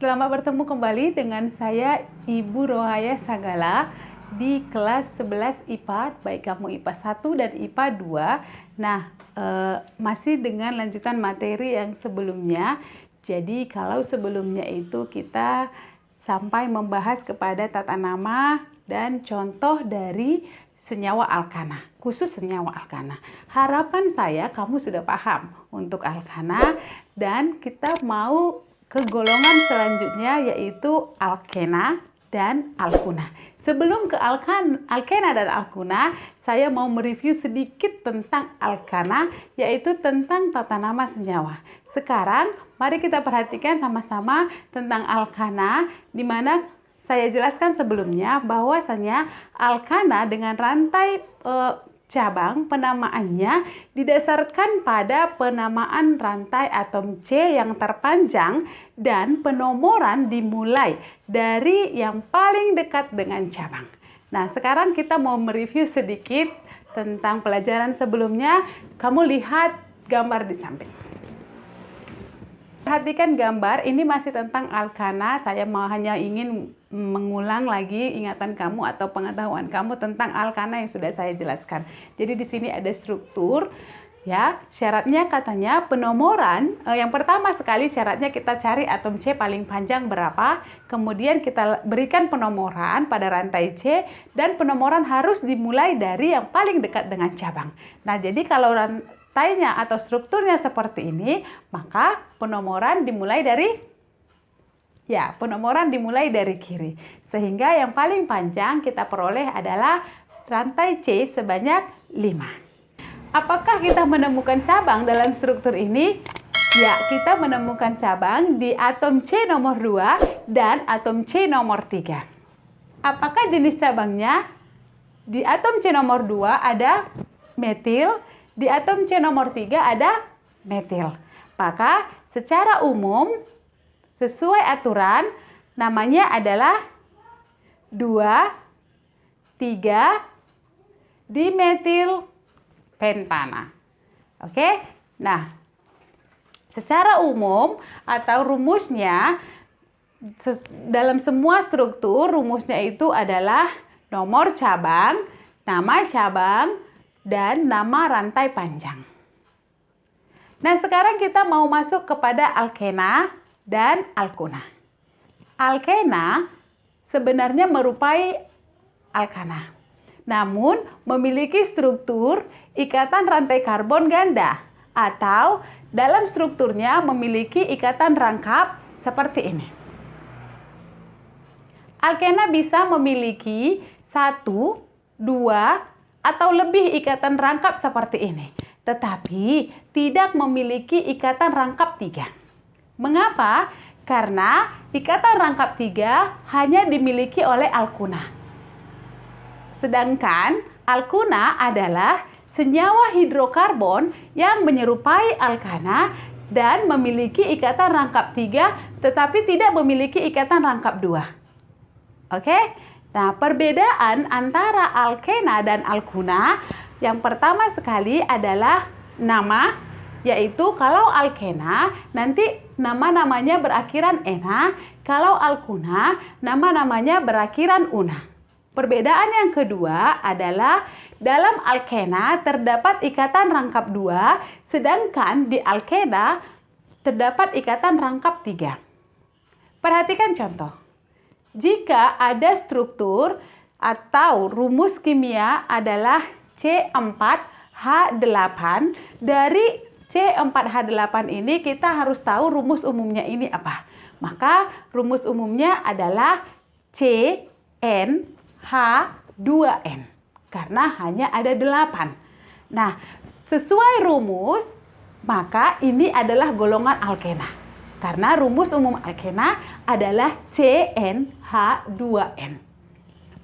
Selamat bertemu kembali dengan saya Ibu Rohaya Sagala di kelas 11 IPA, baik kamu IPA 1 dan IPA 2. Nah, masih dengan lanjutan materi yang sebelumnya. Jadi kalau sebelumnya itu kita sampai membahas kepada tata nama dan contoh dari senyawa alkana, khusus senyawa alkana. Harapan saya kamu sudah paham untuk alkana dan kita mau ke golongan selanjutnya yaitu alkena dan alkuna. Sebelum ke alkena dan alkuna, saya mau mereview sedikit tentang alkana, yaitu tentang tata nama senyawa. Sekarang, mari kita perhatikan sama-sama tentang alkana, di mana saya jelaskan sebelumnya bahwasanya alkana dengan rantai cabang penamaannya didasarkan pada penamaan rantai atom C yang terpanjang dan penomoran dimulai dari yang paling dekat dengan cabang. Nah, sekarang kita mau mereview sedikit tentang pelajaran sebelumnya. Kamu lihat gambar di samping. Perhatikan gambar, ini masih tentang alkana. Saya hanya ingin mengulang lagi ingatan kamu atau pengetahuan kamu tentang alkana yang sudah saya jelaskan. Jadi di sini ada struktur, ya. Syaratnya katanya penomoran. Yang pertama sekali syaratnya kita cari atom C paling panjang berapa. Kemudian kita berikan penomoran pada rantai C dan penomoran harus dimulai dari yang paling dekat dengan cabang. Nah, jadi kalau rantainya atau strukturnya seperti ini, maka penomoran dimulai dari kiri. Sehingga yang paling panjang kita peroleh adalah rantai C sebanyak 5. Apakah kita menemukan cabang dalam struktur ini? Ya, kita menemukan cabang di atom C nomor 2 dan atom C nomor 3. Apakah jenis cabangnya? Di atom C nomor 2 ada metil, di atom C nomor 3 ada metil. Maka secara umum sesuai aturan namanya adalah 2,3 dimetil pentana. Oke? Nah, secara umum atau rumusnya dalam semua struktur rumusnya itu adalah nomor cabang, nama cabang, dan nama rantai panjang. Nah, sekarang kita mau masuk kepada alkena dan alkuna. Alkena sebenarnya merupai alkana, namun memiliki struktur ikatan rantai karbon ganda atau dalam strukturnya memiliki ikatan rangkap seperti ini. Alkena bisa memiliki 1, 2, atau lebih ikatan rangkap seperti ini, tetapi tidak memiliki ikatan rangkap 3. Mengapa? Karena ikatan rangkap 3 hanya dimiliki oleh alkuna. Sedangkan alkuna adalah senyawa hidrokarbon yang menyerupai alkana dan memiliki ikatan rangkap 3 tetapi tidak memiliki ikatan rangkap 2. Oke? Nah, perbedaan antara alkena dan alkuna yang pertama sekali adalah nama, yaitu kalau alkena nanti nama-namanya berakhiran ena, kalau alkuna nama-namanya berakhiran una. Perbedaan yang kedua adalah dalam alkena terdapat ikatan rangkap 2, sedangkan di alkena terdapat ikatan rangkap 3. Perhatikan contoh. Jika ada struktur atau rumus kimia adalah C4H8, dari C4H8 ini kita harus tahu rumus umumnya ini apa. Maka rumus umumnya adalah CnH2n karena hanya ada 8. Nah, sesuai rumus maka ini adalah golongan alkena. Karena rumus umum alkena adalah CnH2n.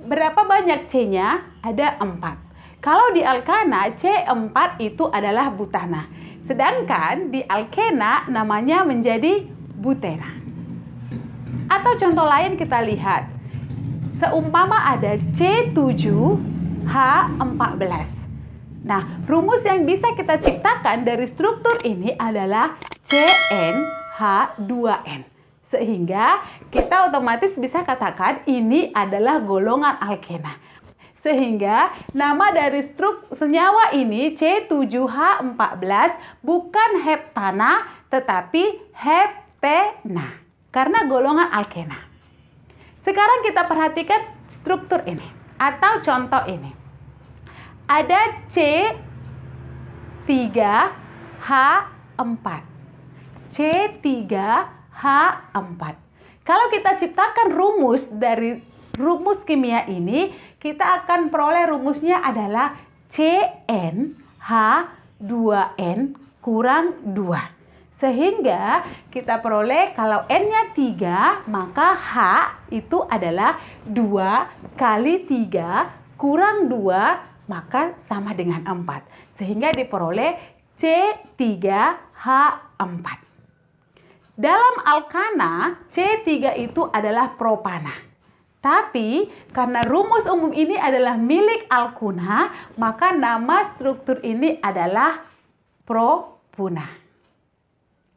Berapa banyak C-nya? Ada 4. Kalau di alkana, C4 itu adalah butana. Sedangkan di alkena namanya menjadi butena. Atau contoh lain kita lihat. Seumpama ada C7H14. Nah, rumus yang bisa kita ciptakan dari struktur ini adalah CnH2n. Sehingga kita otomatis bisa katakan ini adalah golongan alkena. Sehingga nama dari senyawa ini C7H14 bukan heptana tetapi heptena karena golongan alkena. Sekarang kita perhatikan struktur ini atau contoh ini. Ada C3H4. C3H4. Kalau kita ciptakan rumus dari rumus kimia ini, kita akan peroleh rumusnya adalah CnH2n kurang 2. Sehingga kita peroleh kalau N-nya 3, maka H itu adalah 2 kali 3 kurang 2, maka sama dengan 4. Sehingga diperoleh C3H4. Dalam alkana, C3 itu adalah propana. Tapi karena rumus umum ini adalah milik alkuna, maka nama struktur ini adalah propuna.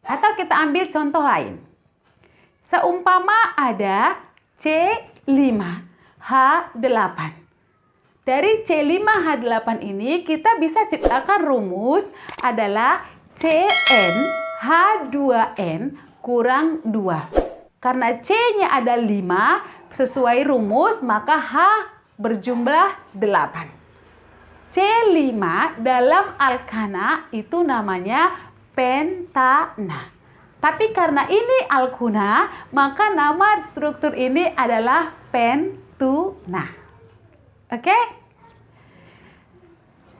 Atau kita ambil contoh lain. Seumpama ada C5H8. Dari C5H8 ini kita bisa ciptakan rumus adalah CnH2n kurang 2. Karena C-nya ada 5, sesuai rumus maka H berjumlah 8. C5 dalam alkana itu namanya pentana. Tapi karena ini alkuna, maka nama struktur ini adalah pentuna. Oke?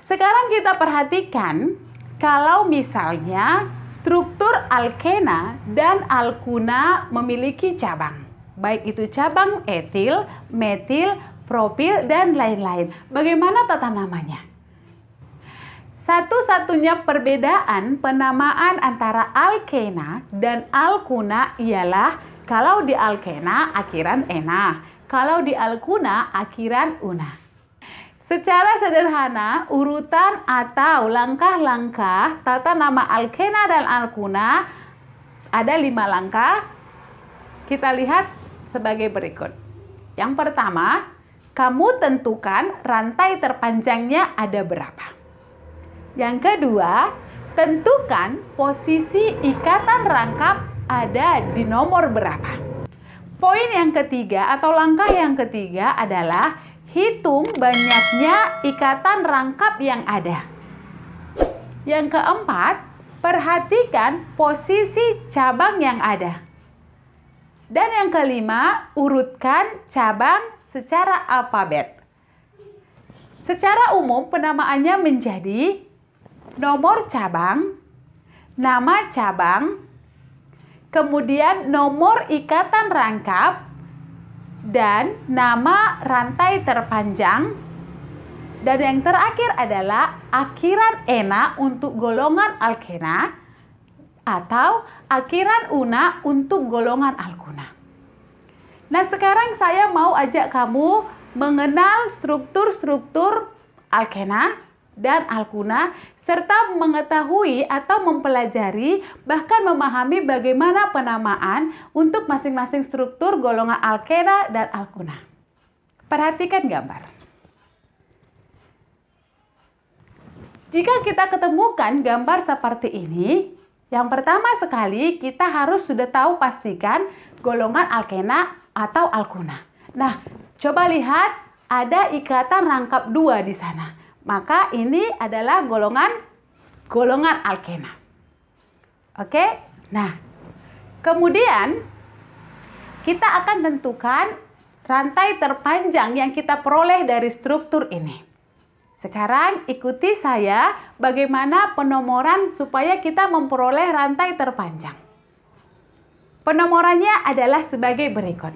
Sekarang kita perhatikan kalau misalnya struktur alkena dan alkuna memiliki cabang. Baik itu cabang etil, metil, propil, dan lain-lain. Bagaimana tata namanya? Satu-satunya perbedaan penamaan antara alkena dan alkuna ialah kalau di alkena akhiran ena, kalau di alkuna akhiran una. Secara sederhana, urutan atau langkah-langkah tata nama alkena dan alkuna ada 5 langkah. Kita lihat sebagai berikut. Yang pertama, kamu tentukan rantai terpanjangnya ada berapa. Yang kedua, tentukan posisi ikatan rangkap ada di nomor berapa. Poin yang ketiga atau langkah yang ketiga adalah hitung banyaknya ikatan rangkap yang ada. Yang keempat, perhatikan posisi cabang yang ada. Dan yang kelima, urutkan cabang secara alfabet. Secara umum penamaannya menjadi nomor cabang, nama cabang, kemudian nomor ikatan rangkap, dan nama rantai terpanjang. Dan yang terakhir adalah akhiran ena untuk golongan alkena atau akhiran una untuk golongan alkuna. Nah, sekarang saya mau ajak kamu mengenal struktur-struktur alkena dan alkuna serta mengetahui atau mempelajari bahkan memahami bagaimana penamaan untuk masing-masing struktur golongan alkena dan alkuna. Perhatikan gambar. Jika kita ketemukan gambar seperti ini, yang pertama sekali kita harus sudah tahu pastikan golongan alkena atau alkuna. Nah, coba lihat ada ikatan rangkap 2 di sana. Maka ini adalah golongan alkena. Oke? Nah, kemudian kita akan tentukan rantai terpanjang yang kita peroleh dari struktur ini. Sekarang ikuti saya bagaimana penomoran supaya kita memperoleh rantai terpanjang. Penomorannya adalah sebagai berikut.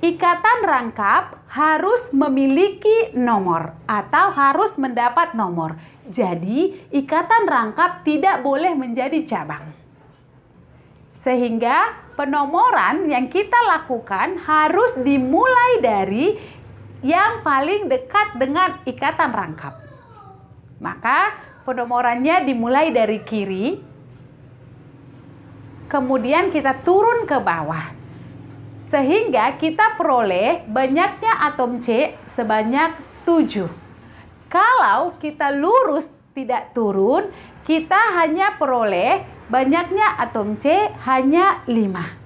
Ikatan rangkap harus memiliki nomor atau harus mendapat nomor. Jadi, ikatan rangkap tidak boleh menjadi cabang. Sehingga penomoran yang kita lakukan harus dimulai dari yang paling dekat dengan ikatan rangkap. Maka penomorannya dimulai dari kiri, kemudian kita turun ke bawah. Sehingga kita peroleh banyaknya atom C sebanyak 7. Kalau kita lurus tidak turun, kita hanya peroleh banyaknya atom C hanya 5.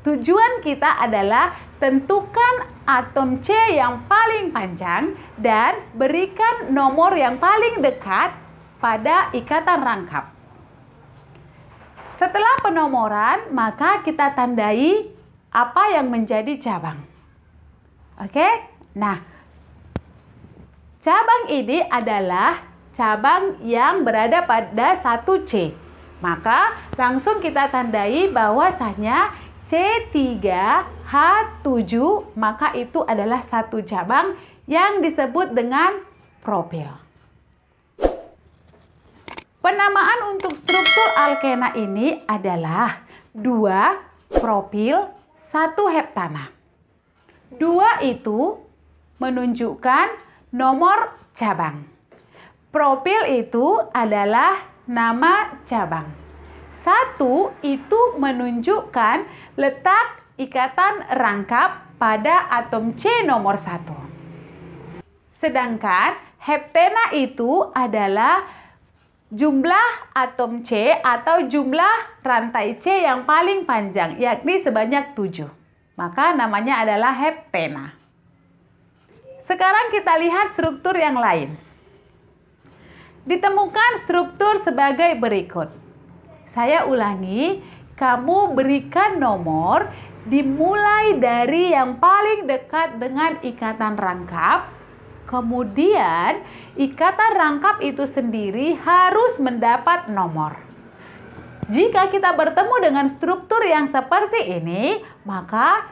Tujuan kita adalah tentukan atom C yang paling panjang dan berikan nomor yang paling dekat pada ikatan rangkap. Setelah penomoran, maka kita tandai apa yang menjadi cabang. Oke? Nah, cabang ini adalah cabang yang berada pada 1C. Maka langsung kita tandai bahwasanya C3H7, maka itu adalah satu cabang yang disebut dengan propil. Penamaan untuk struktur alkena ini adalah 2 propil 1 heptana. 2 itu menunjukkan nomor cabang. Propil itu adalah nama cabang. 1 itu menunjukkan letak ikatan rangkap pada atom C nomor 1. Sedangkan heptena itu adalah jumlah atom C atau jumlah rantai C yang paling panjang, yakni sebanyak 7. Maka namanya adalah heptena. Sekarang kita lihat struktur yang lain. Ditemukan struktur sebagai berikut. Saya ulangi, kamu berikan nomor dimulai dari yang paling dekat dengan ikatan rangkap. Kemudian, ikatan rangkap itu sendiri harus mendapat nomor. Jika kita bertemu dengan struktur yang seperti ini, maka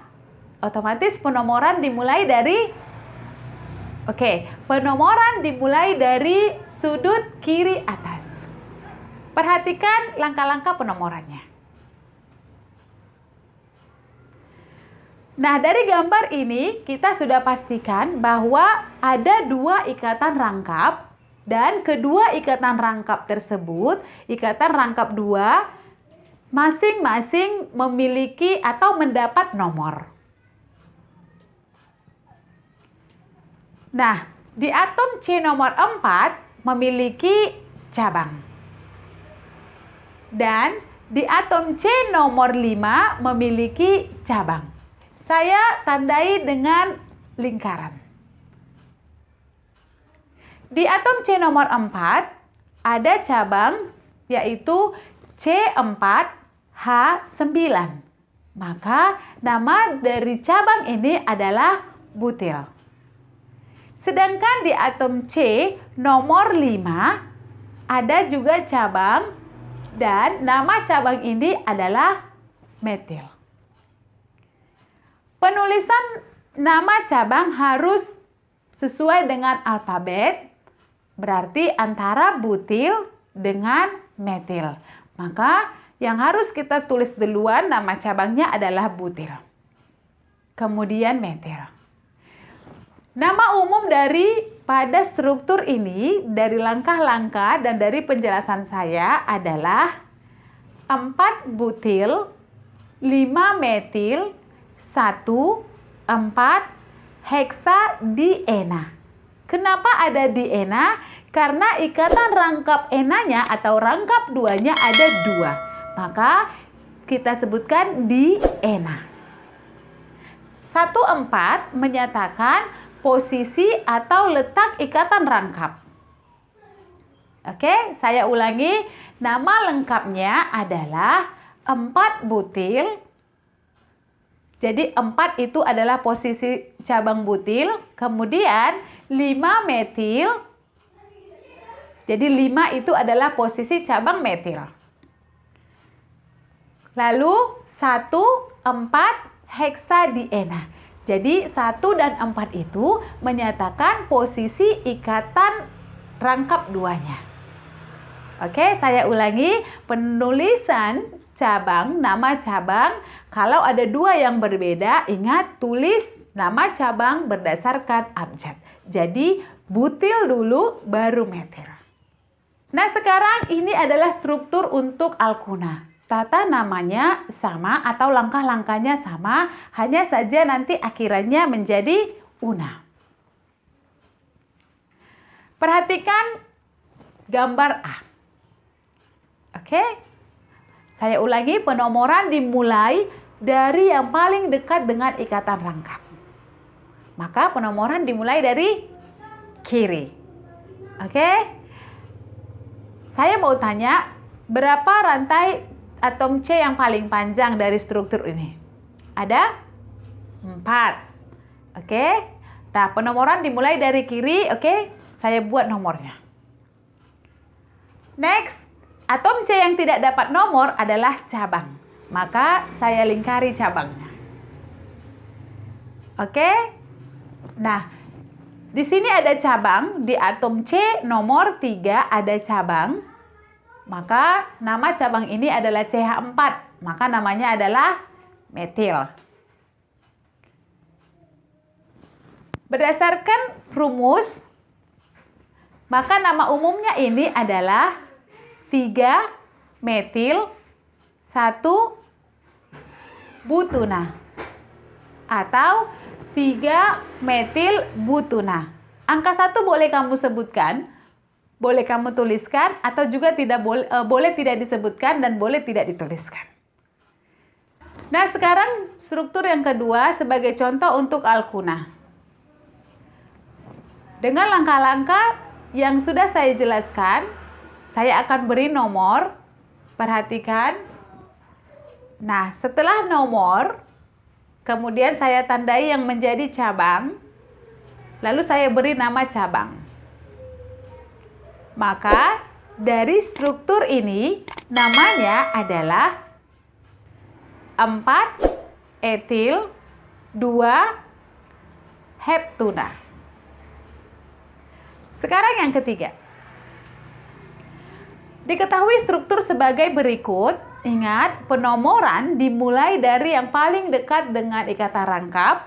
otomatis penomoran dimulai dari penomoran dimulai dari sudut kiri atas. Perhatikan langkah-langkah penomorannya. Nah, dari gambar ini kita sudah pastikan bahwa ada 2 ikatan rangkap dan kedua ikatan rangkap tersebut, ikatan rangkap 2, masing-masing memiliki atau mendapat nomor. Nah, di atom C nomor 4 memiliki cabang. Dan di atom C nomor 5 memiliki cabang. Saya tandai dengan lingkaran. Di atom C nomor 4 ada cabang yaitu C4H9. Maka nama dari cabang ini adalah butil. Sedangkan di atom C nomor 5 ada juga cabang dan nama cabang ini adalah metil. Penulisan nama cabang harus sesuai dengan alfabet, berarti antara butil dengan metil. Maka yang harus kita tulis duluan nama cabangnya adalah butil. Kemudian metil. Nama umum pada struktur ini, dari langkah-langkah dan dari penjelasan saya adalah 4 butil, 5 metil, 1, 4 heksadiena. Kenapa ada diena? Karena ikatan rangkap enanya atau rangkap 2-nya ada 2. Maka kita sebutkan diena. 1,4 menyatakan posisi atau letak ikatan rangkap. Oke, saya ulangi. Nama lengkapnya adalah 4 butil. Jadi 4 itu adalah posisi cabang butil, kemudian 5 metil. Jadi 5 itu adalah posisi cabang metil. Lalu 1, 4 heksadiena. Jadi 1 dan 4 itu menyatakan posisi ikatan rangkap 2-nya. Oke, saya ulangi penulisan cabang, nama cabang, kalau ada 2 yang berbeda, ingat tulis nama cabang berdasarkan abjad. Jadi butil dulu, baru metil. Nah, sekarang ini adalah struktur untuk alkuna. tata namanya sama atau langkah-langkahnya sama, hanya saja nanti akhirannya menjadi una. Perhatikan gambar A. Oke? Saya ulangi, penomoran dimulai dari yang paling dekat dengan ikatan rangkap. Maka penomoran dimulai dari kiri. Oke? Saya mau tanya, berapa rantai atom C yang paling panjang dari struktur ini? Ada 4. Oke? Nah, penomoran dimulai dari kiri. Oke? Saya buat nomornya. Next, atom C yang tidak dapat nomor adalah cabang. Maka saya lingkari cabangnya. Oke? Nah, di sini ada cabang, di atom C nomor 3 ada cabang. Maka nama cabang ini adalah CH4. Maka namanya adalah metil. Berdasarkan rumus, maka nama umumnya ini adalah 3 metil 1 butuna atau 3 metil butuna. Angka 1 boleh kamu sebutkan, boleh kamu tuliskan, atau juga tidak boleh tidak disebutkan dan boleh tidak dituliskan. Nah, sekarang struktur yang kedua sebagai contoh untuk alkuna. Dengan langkah-langkah yang sudah saya jelaskan, saya akan beri nomor. Perhatikan. Nah, setelah nomor, kemudian saya tandai yang menjadi cabang, lalu saya beri nama cabang. Maka, dari struktur ini, namanya adalah 4 etil 2 heptuna. Sekarang yang ketiga. Diketahui struktur sebagai berikut. Ingat, penomoran dimulai dari yang paling dekat dengan ikatan rangkap.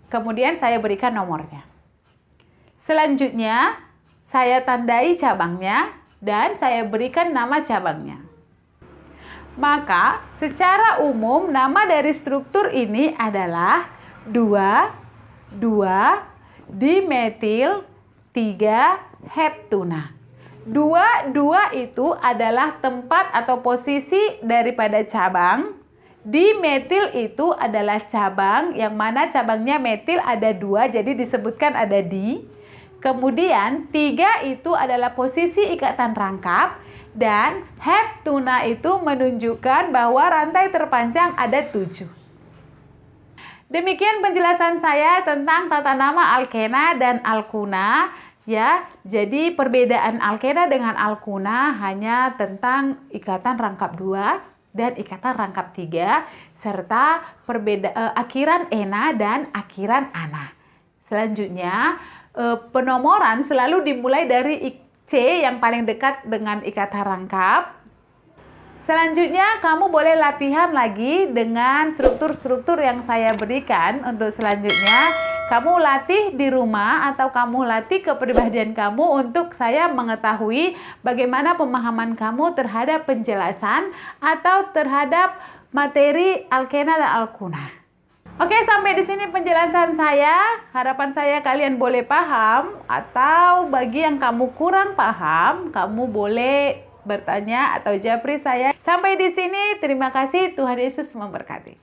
Kemudian saya berikan nomornya. Selanjutnya, saya tandai cabangnya dan saya berikan nama cabangnya. Maka, secara umum nama dari struktur ini adalah 2,2-dimetil 3 heptuna. 2 itu adalah tempat atau posisi daripada cabang. Dimetil itu adalah cabang, yang mana cabangnya metil ada 2, jadi disebutkan ada di. Kemudian 3 itu adalah posisi ikatan rangkap. Dan heptuna itu menunjukkan bahwa rantai terpanjang ada 7. Demikian penjelasan saya tentang tata nama alkena dan alkuna. Ya, jadi perbedaan alkena dengan alkuna hanya tentang ikatan rangkap 2 dan ikatan rangkap 3 serta akhiran ena dan akhiran ana. Selanjutnya, penomoran selalu dimulai dari C yang paling dekat dengan ikatan rangkap. Selanjutnya, kamu boleh latihan lagi dengan struktur-struktur yang saya berikan untuk selanjutnya. Kamu latih di rumah atau kamu latih kepribadian kamu untuk saya mengetahui bagaimana pemahaman kamu terhadap penjelasan atau terhadap materi alkena dan alkuna. Oke, sampai di sini penjelasan saya. Harapan saya kalian boleh paham, atau bagi yang kamu kurang paham, kamu boleh bertanya atau japri saya. Sampai di sini, terima kasih. Tuhan Yesus memberkati.